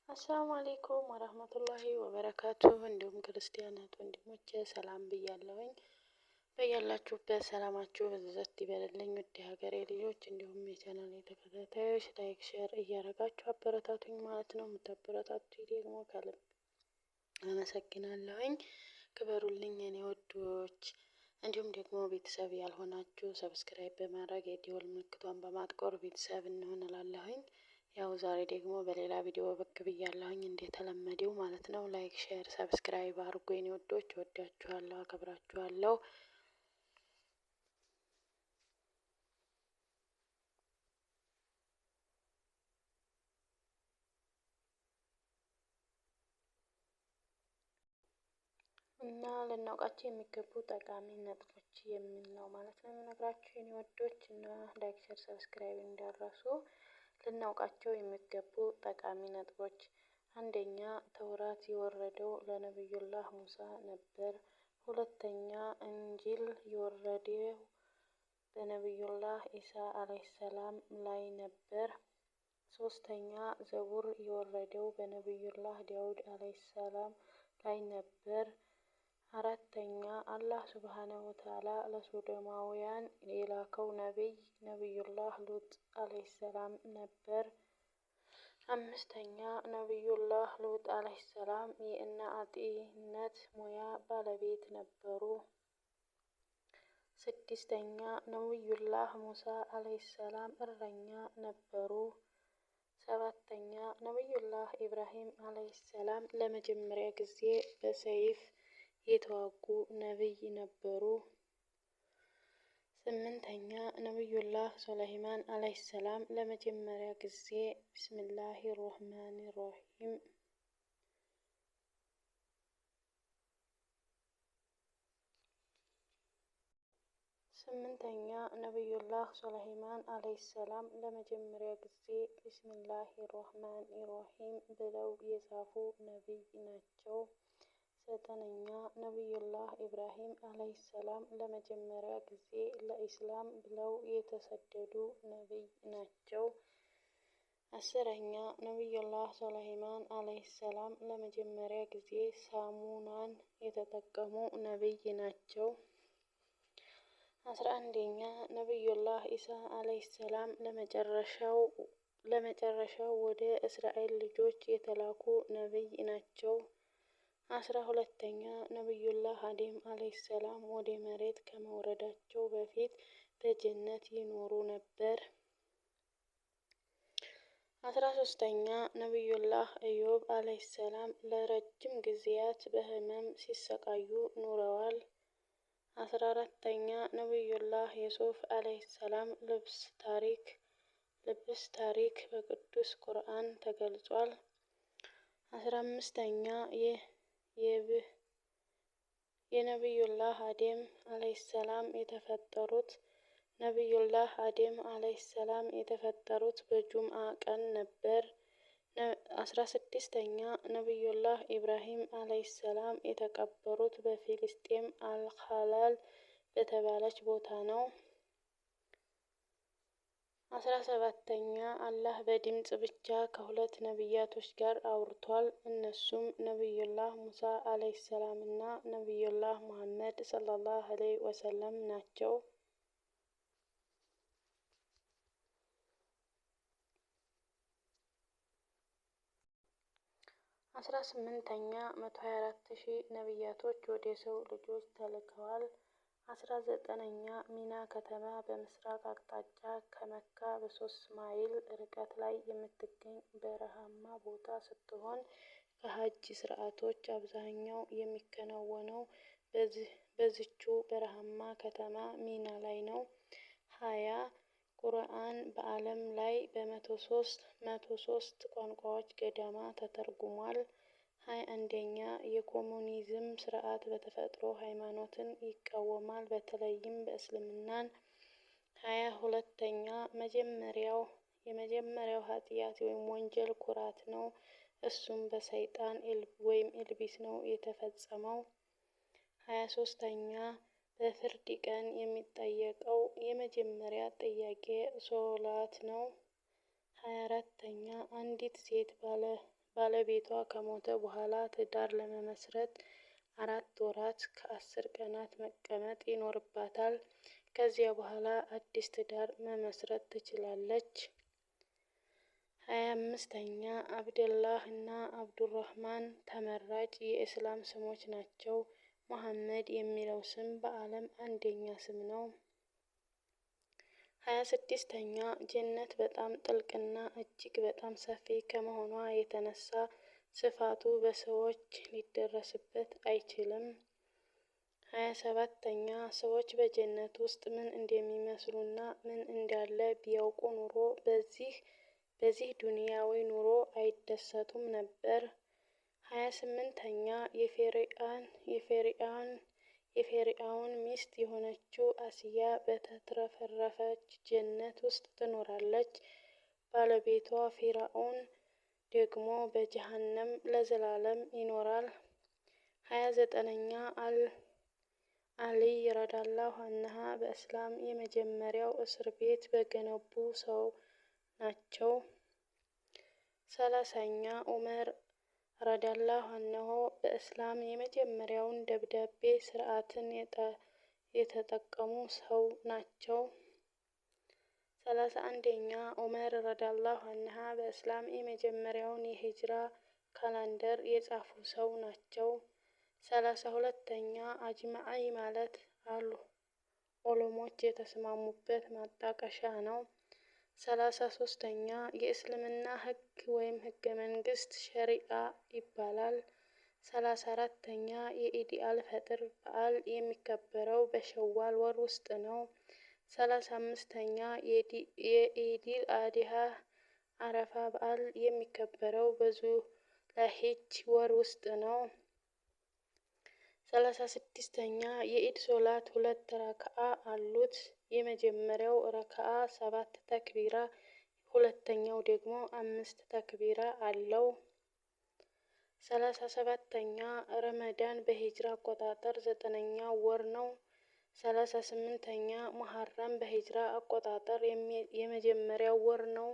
አሰላሙ አሌይኩም ወረህመቱላሂ ወበረካቱሁ። እንዲሁም ክርስቲያናት ወንድሞቼ ሰላም ብያለሁኝ። በያላችሁበት ሰላማችሁ ብዝት ይበልልኝ። ውድ ሀገሬ ልጆች እንዲሁም የቻናሌ ተከታታዮች ላይክ፣ ሼር እያረጋችሁ አበረታቱኝ ማለት ነው። የምታበረታቱኝ ደግሞ ከልብ አመሰግናለሁኝ። ክበሩልኝ የኔ ወዶች። እንዲሁም ደግሞ ቤተሰብ ያልሆናችሁ ሰብስክራይብ በማድረግ የደወል ምልክቷን በማጥቆር ቤተሰብ እንሆን እላለሁኝ። ያው ዛሬ ደግሞ በሌላ ቪዲዮ ብቅ ብያለሁኝ እንደተለመደው ማለት ነው። ላይክ፣ ሼር፣ ሰብስክራይብ አድርጉ የኔ ወዶች። ወዳችኋለሁ፣ አከብራችኋለሁ። እና ልናውቃቸው የሚገቡ ጠቃሚ ነጥቦች የሚል ነው ማለት ነው የምነግራችሁ የኔ ወዶች። እና ላይክ፣ ሼር፣ ሰብስክራይብ እንዳረሱ። ልናውቃቸው የሚገቡ ጠቃሚ ነጥቦች፣ አንደኛ ተውራት የወረደው ለነብዩላህ ሙሳ ነበር። ሁለተኛ እንጂል የወረደው በነብዩላህ ኢሳ አለይሂ ሰላም ላይ ነበር። ሶስተኛ ዘቡር የወረደው በነብዩላህ ዳውድ አለይሂ ሰላም ላይ ነበር። አራተኛ አላህ ሱብሃነሁ ወተዓላ ለሶዶማውያን የላከው ነብዩላህ ሉጥ አለይሂ ሰላም ነበር። አምስተኛ ነብዩላህ ሉጥ አለይሂ ሰላም የእናጢነት ሙያ ባለቤት ነበሩ። ስድስተኛ ነብዩላህ ሙሳ አለይሂ ሰላም እረኛ ነበሩ። ሰባተኛ ነብዩላህ ኢብራሂም አለይሂ ሰላም ለመጀመሪያ ጊዜ በሰይፍ የተዋጉ ነብይ ነበሩ። ስምንተኛ ነብዩላህ ሱለይማን አለይሂ ሰላም ለመጀመሪያ ጊዜ ቢስሚላሂ ሮህማን ሮሂም ስምንተኛ ነብዩላህ ሱለይማን አለይሂ ሰላም ለመጀመሪያ ጊዜ ቢስሚላሂ ሮህማን ሮሂም ብለው የጻፉ ነብይ ናቸው። ዘጠነኛ ነብዩላህ ኢብራሂም አለይሂ ሰላም ለመጀመሪያ ጊዜ ለኢስላም ብለው የተሰደዱ ነብይ ናቸው። አስረኛ ነብዩላህ ሱለይማን አለይሂ ሰላም ለመጀመሪያ ጊዜ ሳሙናን የተጠቀሙ ነብይ ናቸው። 11ኛ ነብዩላህ ኢሳ አለይሂ ሰላም ለመጨረሻው ወደ እስራኤል ልጆች የተላኩ ነብይ ናቸው። 12ኛ ነብዩላህ አደም አለይሂ ሰላም ወደ መሬት ከመውረዳቸው በፊት በጀነት ይኖሩ ነበር። 13ኛ ነብዩላህ ኢዮብ አለይሂ ሰላም ለረጅም ጊዜያት በህመም ሲሰቃዩ ኑረዋል። 14ኛ ነብዩላህ ዩሱፍ አለይሂ ሰላም ልብስ ታሪክ በቅዱስ ቁርአን ተገልጿል። 15ኛ የነብዩላህ አደም አለይሂ ሰላም የተፈጠሩት በጁምዓ ቀን ነበር። 16ኛ ነብዩላህ ኢብራሂም አለይሂ ሰላም የተቀበሩት በፊልስጤም አልኻላል በተባለች ቦታ ነው። 17ኛ አላህ በድምጽ ብቻ ከሁለት ነብያቶች ጋር አውርቷል። እነሱም ነብዩላህ ሙሳ አለይሂ ሰላም እና ነብዩላህ ሙሐመድ ሰለላሁ ዐለይሂ ወሰለም ናቸው። 18ኛ 124,000 ነብያቶች ወደ ሰው ልጆች ተልከዋል። 19ኛ ሚና ከተማ በምስራቅ አቅጣጫ ከመካ በ3 ማይል ርቀት ላይ የምትገኝ በረሃማ ቦታ ስትሆን ከሀጅ ስርዓቶች አብዛኛው የሚከናወነው በዚቹ በረሃማ ከተማ ሚና ላይ ነው። 20 ቁርአን በዓለም ላይ በ103 ቋንቋዎች ገደማ ተተርጉሟል። 21ኛ የኮሙኒዝም ስርዓት በተፈጥሮ ሃይማኖትን ይቃወማል፣ በተለይም በእስልምናን። 22ኛ የመጀመሪያው ኃጢአት ወይም ወንጀል ኩራት ነው። እሱም በሰይጣን ወይም ኢብሊስ ነው የተፈጸመው። 23ኛ በፍርድ ቀን የሚጠየቀው የመጀመሪያ ጥያቄ ሶላት ነው። 24ኛ አንዲት ሴት ባለቤቷ ከሞተ በኋላ ትዳር ለመመስረት 4 ወራት ከ10 ቀናት መቀመጥ ይኖርባታል። ከዚያ በኋላ አዲስ ትዳር መመስረት ትችላለች። 25ኛ አብደላህ እና አብዱራህማን ተመራጭ የእስላም ስሞች ናቸው። መሐመድ የሚለው ስም በዓለም አንደኛ ስም ነው። 26ኛ ጀነት በጣም ጥልቅና እጅግ በጣም ሰፊ ከመሆኗ የተነሳ ስፋቱ በሰዎች ሊደረስበት አይችልም። 27ኛ ሰዎች በጀነት ውስጥ ምን እንደሚመስሉና ምን እንዳለ ቢያውቁ ኑሮ በዚህ ዱንያዊ ኑሮ አይደሰቱም ነበር። 28ኛ የፈርዖን ሚስት የሆነችው አስያ በተትረፈረፈች ጀነት ውስጥ ትኖራለች። ባለቤቷ ፊርዓውን ደግሞ በጀሃነም ለዘላለም ይኖራል። 29ኛ አልይ ረዲየላሁ ዐንሁ በእስላም የመጀመሪያው እስር ቤት በገነቡ ሰው ናቸው። 30ኛ ዑመር ረዲየላሁ ዐንሁ በእስላም የመጀመሪያውን ደብዳቤ ስርዓትን የተጠቀሙ ሰው ናቸው። 31ኛ ዑመር ረዲየላሁ ዐንሁ በእስላም የመጀመሪያውን የሂጅራ ካላንደር የጻፉ ሰው ናቸው። 32ኛ አጅማዒ ማለት ዑለሞች የተስማሙበት ማጣቀሻ ነው። 33ኛ የእስልምና ህግ ወይም ህገ መንግስት ሸሪዓ ይባላል። 34ኛ የኢድ አልፈጥር በዓል የሚከበረው በሸዋል ወር ውስጥ ነው። 35ኛ የኢድ አድሃ አረፋ በዓል የሚከበረው በዙልሂጅ ወር ውስጥ ነው። 36ኛ የኢድ ሶላት 2 ረክዓ አሉት። የመጀመሪያው ረክዓ 7 ተክቢራ፣ ሁለተኛው ደግሞ 5 ተክቢራ አለው። 37ኛ ረመዳን በሂጅራ አቆጣጠር 9ኛው ወር ነው። 38ኛ ሙሐረም በሂጅራ አቆጣጠር የመጀመሪያው ወር ነው።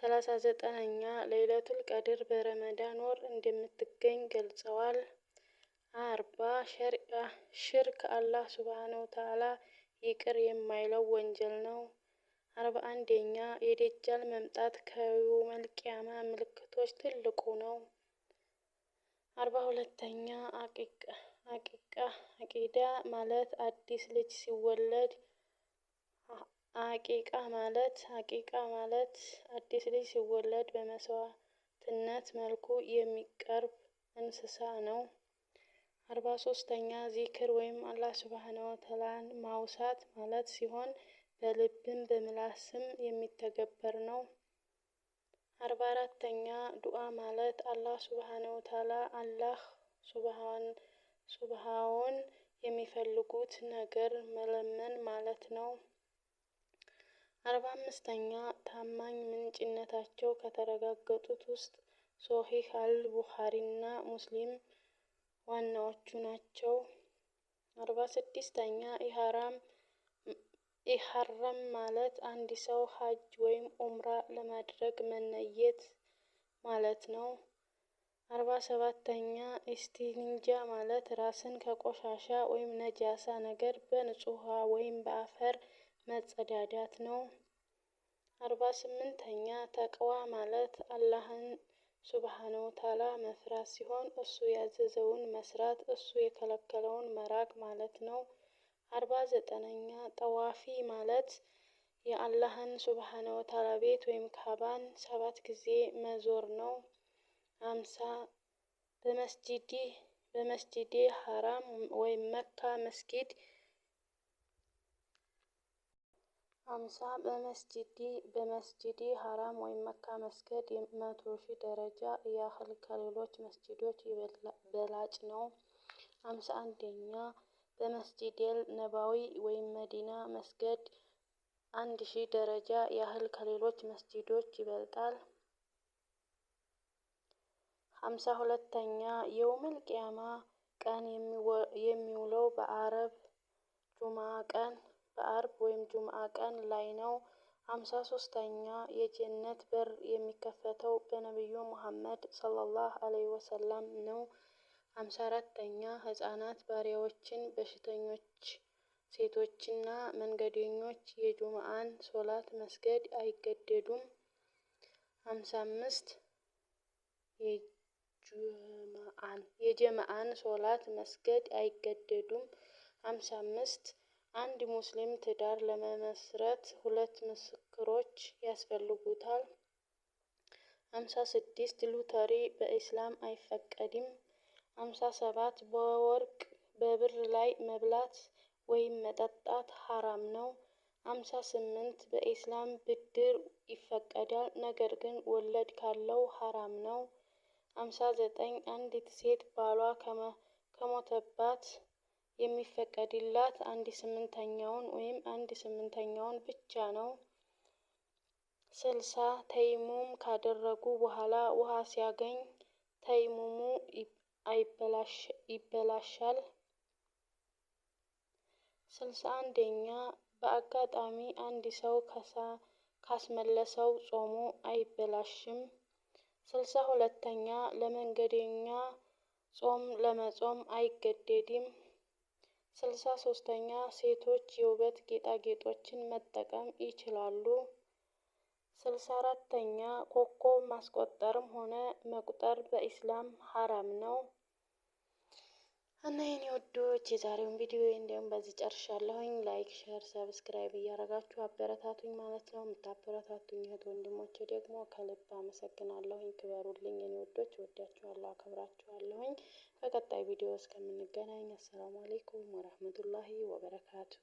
39ኛ ለይለቱል ቀድር በረመዳን ወር እንደምትገኝ ገልጸዋል። 40 ሽርክ አላህ ሱብሓነሁ ወተዓላ ይቅር የማይለው ወንጀል ነው። 41ኛ የደጃል መምጣት ከየውመል ቂያማ ምልክቶች ትልቁ ነው። 42ኛ አቂቃ ማለት አዲስ ልጅ ሲወለድ አዲስ ልጅ ሲወለድ በመስዋዕትነት መልኩ የሚቀርብ እንስሳ ነው። 43ኛ ዚክር ወይም አላህ ሱብሓነሁ ወተዓላን ማውሳት ማለት ሲሆን በልብም በምላስም የሚተገበር ነው። 44ኛ ዱዓ ማለት አላህ ሱብሓነሁ ወተዓላ አላህ ሱብሃውን የሚፈልጉት ነገር መለመን ማለት ነው። 45ኛ ታማኝ ምንጭነታቸው ከተረጋገጡት ውስጥ ሶሒህ አል-ቡኻሪና ሙስሊም ዋናዎቹ ናቸው። 46ኛ ኢህራም ማለት አንድ ሰው ሐጅ ወይም ዑምራ ለማድረግ መነየት ማለት ነው። 47ኛ ኢስቲንጃ ማለት ራስን ከቆሻሻ ወይም ነጃሳ ነገር በንጹህ ውሃ ወይም በአፈር መጸዳዳት ነው። 48ኛ ተቅዋ ማለት አላህን ሱብሓነሁ ወተዓላ መፍራት ሲሆን እሱ ያዘዘውን መስራት እሱ የከለከለውን መራቅ ማለት ነው። 49ኛ ጠዋፊ ማለት የአላህን ሱብሓነሁ ወተዓላ ቤት ወይም ካዕባን 7 ጊዜ መዞር ነው። 50 በመስጂዲ ሐራም ወይም መካ መስጊድ 50 በመስጂዲ ሐራም ወይም መካ መስገድ 100,000 ደረጃ ያህል ከሌሎች መስጂዶች በላጭ ነው። 51ኛ በመስጂደል ነባዊ ወይም መዲና መስገድ 1000 ደረጃ ያህል ከሌሎች መስጂዶች ይበልጣል። 52ኛ የውመል ቂያማ ቀን የሚውለው በአርብ ወይም ጁምዓ ቀን ላይ ነው። 53ኛ የጀነት በር የሚከፈተው በነቢዩ ሙሐመድ ሰለላሁ ዐለይሂ ወሰለም ነው። 54ኛ ህፃናት፣ ባሪያዎችን፣ በሽተኞች፣ ሴቶችና መንገደኞች የጁምዓን ሶላት መስገድ አይገደዱም። 55 የጀማዓን ሶላት መስገድ አይገደዱም። 55 አንድ ሙስሊም ትዳር ለመመስረት 2 ምስክሮች ያስፈልጉታል። 56 ሎተሪ በኢስላም አይፈቀድም። 57 በወርቅ በብር ላይ መብላት ወይም መጠጣት ሐራም ነው። 58 በኢስላም ብድር ይፈቀዳል፣ ነገር ግን ወለድ ካለው ሐራም ነው። 59 አንዲት ሴት ባሏ ከሞተባት የሚፈቀድላት 1/8ኛውን ወይም 1/8ኛውን ብቻ ነው። 60 ተይሙም ካደረጉ በኋላ ውሃ ሲያገኝ ተይሙሙ ይበላሻል። 61ኛ በአጋጣሚ አንድ ሰው ካስመለሰው ጾሙ አይበላሽም። 62ኛ ለመንገደኛ ጾም ለመጾም አይገደድም። 63ኛ ሴቶች የውበት ጌጣጌጦችን መጠቀም ይችላሉ። 64ኛ ኮከብ ማስቆጠርም ሆነ መቁጠር በኢስላም ሐራም ነው። እና የኔ ወዶች የዛሬውን ቪዲዮ እንዲሁም በዚህ ጨርሻለሁኝ። ላይክ፣ ሼር፣ ሰብስክራይብ እያደረጋችሁ አበረታቱኝ ማለት ነው። የምታበረታቱኝ እህት ወንድሞቼ ደግሞ ከልብ አመሰግናለሁኝ። ክበሩልኝ የኔ ወዶች፣ ወዳችኋለሁ፣ አከብራችኋለሁኝ። በቀጣይ ቪዲዮ እስከምንገናኝ አሰላሙ አለይኩም ወራህመቱላሂ ወበረካቱ።